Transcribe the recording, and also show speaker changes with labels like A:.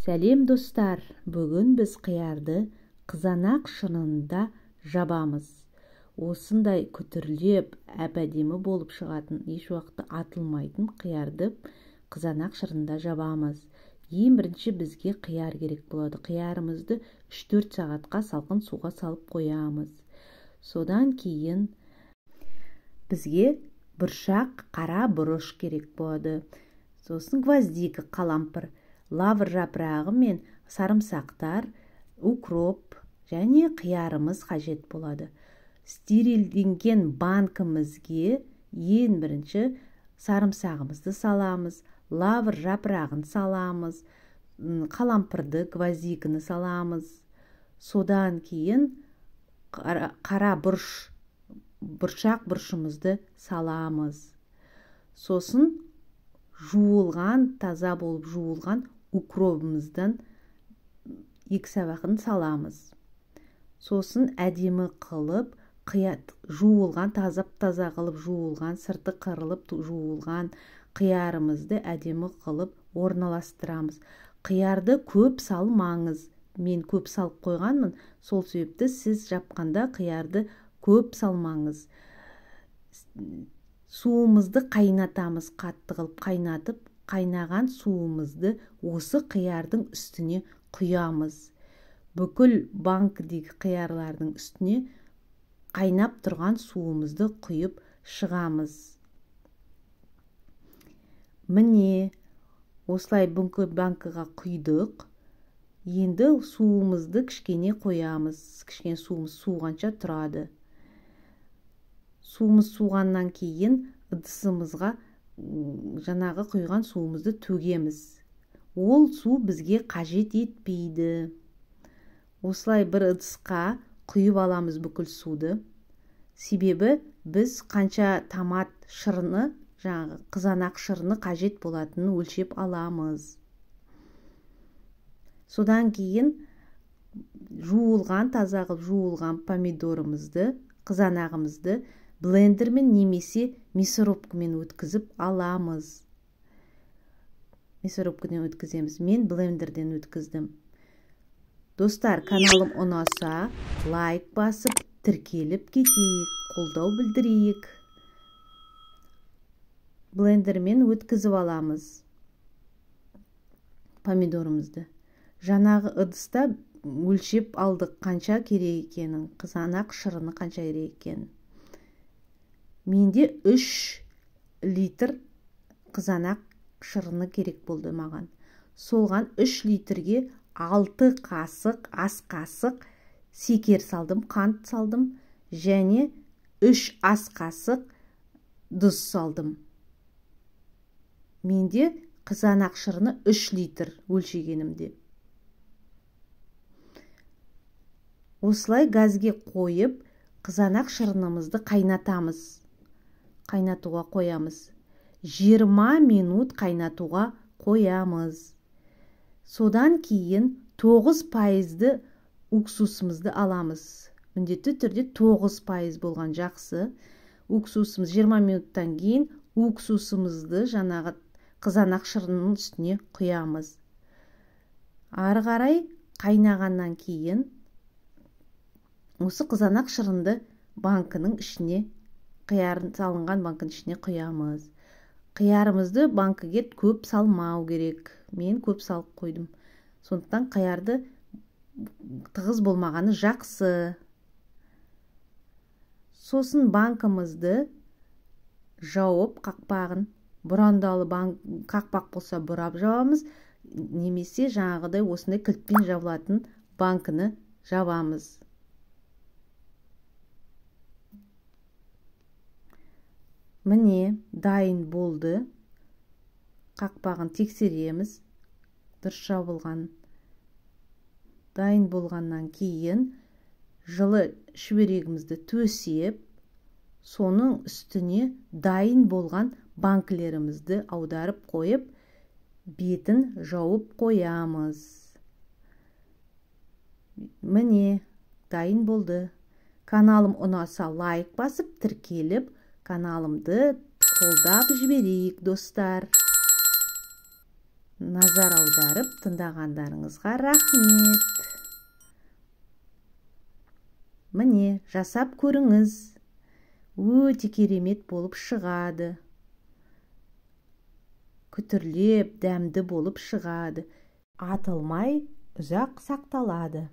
A: Сәлем достар, бүгін біз қиярды қызанақ шырынында жабамыз. Осындай күтірлеп, әп-әдемі болып шығатын, еш уақытта атылмайтын қиярды қызанақ шырынында жабамыз. Ең бірінші бізге қияр керек болады. Қиярымызды 3-4 сағатқа салқын суға салып қоямыз. Содан кейін бізге бұршақ, қара бұрыш керек болады. Сосын гвоздика, қалампыр, лавр жапырағы мен сарымсақтар, укроп және қиярымыз қажет болады. Стерилденген банкімізге ең бірінші сарымсағымызды саламыз, лавр жапырағын саламыз, қалампырды, гвоздиканы саламыз. Содан кейін қара бұршақ бұрышымызды саламыз. Сосын жуылған, таза болып жуылған укробымыздан 2 сабағын саламыз. Сосын әдемі қылып, жуылған, таза қылып жуылған, сырты қырылып жуылған қиярымызды әдемі қылып орналастырамыз. Қиярды көп салмаңыз. Мен көп салып қойғанмын, сол себепті сіз жапқанда қиярды көп салмаңыз. Суымызды қайнатамыз, қатты қылып қайнатып, қайнаған суымызды осы қиярдың үстіне құямыз. Бүкіл банкідегі қиярлардың үстіне қайнап тұрған суымызды құйып шығамыз. Міне, осылай бүкіл банкіға құйдық. Енді суымызды кішкене қоямыз. Кішкене суымыз суығанша тұрады. Суымыз суғаннан кейін ыдысымызға жаңағы құйған суымызды төгеміз. Ол су бізге қажет етпейді. Осылай бір ыдысқа құйып аламыз бүкіл суды. Себебі біз қанша томат шырыны, жаңағы қызанақ шырыны қажет болатынын өлшеп аламыз. Содан кейін таза қылып жуылған помидорымызды, қызанағымызды блендермен немесе мясорубкамен өткізіп аламыз. Мясорубкадан өткіземіз. Мен блендерден өткіздім. Достар, каналым ұнаса, лайк басып, тіркеліп кетейік, қолдау білдірейік. Блендермен өткізіп аламыз помидорымызды. Жаңағы ыдыста өлшеп алдық қанша керек екенін, қызанақ шырыны қанша керек екенін. Менде 3 литр қызанақ шырыны керек болды маған. Солған 3 литрге 6 қасық, ас қасық секер салдым, қант салдым және 3 ас қасық тұз салдым. Менде қызанақ шырыны 3 литр өлшегенімде. Осылай газге қойып, қызанақ шырынымызды қайнатамыз. Қайнатуға қоямыз. 20 минут қайнатуға қоямыз. Содан кейін 9% уксусымызды аламыз. Міндетті түрде 9% болған жақсы. Уксусымыз 20 минуттан кейін уксусымызды жаңағы қызанақ шырынының үстіне құямыз. Ары қарай қайнағаннан кейін осы қызанақ шырынды банкінің ішіне, қиярын салынған банкының ішіне құямыз. Қиярымызды банкіге көп салмау керек. Мен көп салып қойдым. Сондықтан қиярды тығыз болмағаны жақсы. Сосын банкімізді жауып, қақпағын, бұрандалы қақпақ болса бұрап жабамыз, немесе жаңағыдай осындай кілтпен жабылатын банкіні жабамыз. Міне, дайын болды. Қақпағын тексереміз. Дұрыс жабылған. Дайын болғаннан кейін жылы шүберегімізді төсеп, соның үстіне дайын болған банкілерімізді аударып қойып, бетін жауып қоямыз. Міне, дайын болды. Каналым ұнаса лайк басып, тіркеліп, каналымды қолдап жіберейік, достар. Назар аударып тыңдағандарыңызға рахмет. Міне, жасап көріңіз. Өте керемет болып шығады. Күтірлеп, дәмді болып шығады. Атылмай, ұзақ сақталады.